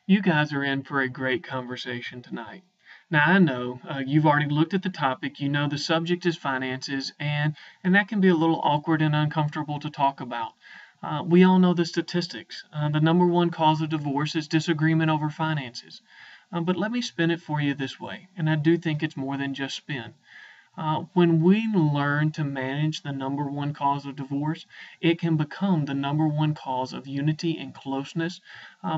You guys are in for a great conversation tonight. Now, I know you've already looked at the topic, you know the subject is finances, and that can be a little awkward and uncomfortable to talk about. We all know the statistics. The number one cause of divorce is disagreement over finances. But let me spin it for you this way, and I do think it's more than just spin. When we learn to manage the number one cause of divorce, it can become the number one cause of unity and closeness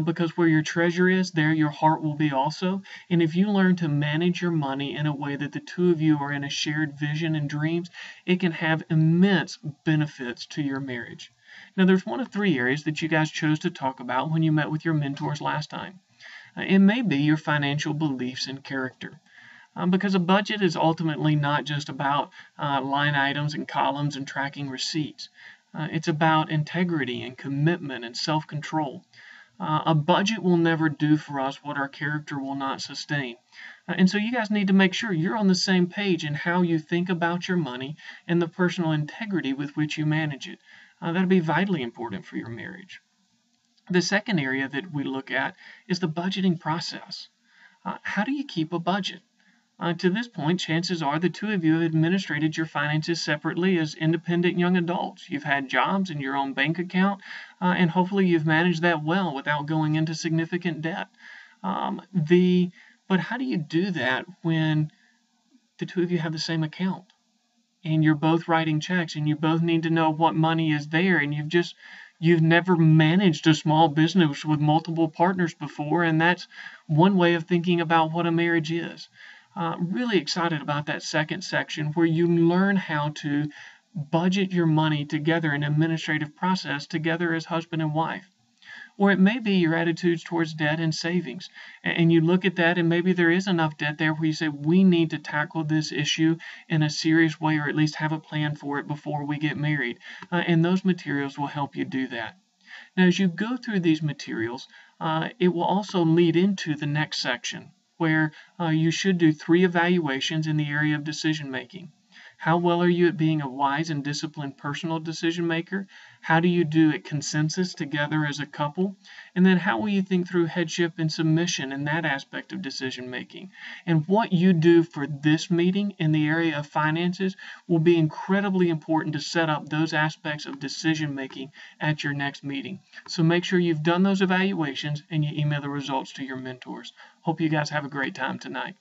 because where your treasure is, there your heart will be also. And if you learn to manage your money in a way that the two of you are in a shared vision and dreams, it can have immense benefits to your marriage. Now, there's one of three areas that you guys chose to talk about when you met with your mentors last time. It may be your financial beliefs and character because a budget is ultimately not just about line items and columns and tracking receipts. It's about integrity and commitment and self control. A budget will never do for us what our character will not sustain. And so you guys need to make sure you're on the same page in how you think about your money and the personal integrity with which you manage it. That'll be vitally important for your marriage. The second area that we look at is the budgeting process. How do you keep a budget? To this point, chances are the two of you have administrated your finances separately as independent young adults. You've had jobs and your own bank account, and hopefully you've managed that well without going into significant debt. But how do you do that when the two of you have the same account and you're both writing checks and you both need to know what money is there and you've never managed a small business with multiple partners before, and that's one way of thinking about what a marriage is. Really excited about that second section where you learn how to budget your money together, an administrative process together as husband and wife. Or it may be your attitudes towards debt and savings. And you look at that, and maybe there is enough debt there where you say, we need to tackle this issue in a serious way, or at least have a plan for it before we get married. And those materials will help you do that. Now, as you go through these materials, it will also lead into the next section where you should do 3 evaluations in the area of decision making. How well are you at being a wise and disciplined personal decision maker? How do you do at consensus together as a couple? And then how will you think through headship and submission in that aspect of decision making? And what you do for this meeting in the area of finances will be incredibly important to set up those aspects of decision making at your next meeting. So make sure you've done those evaluations and you email the results to your mentors. Hope you guys have a great time tonight.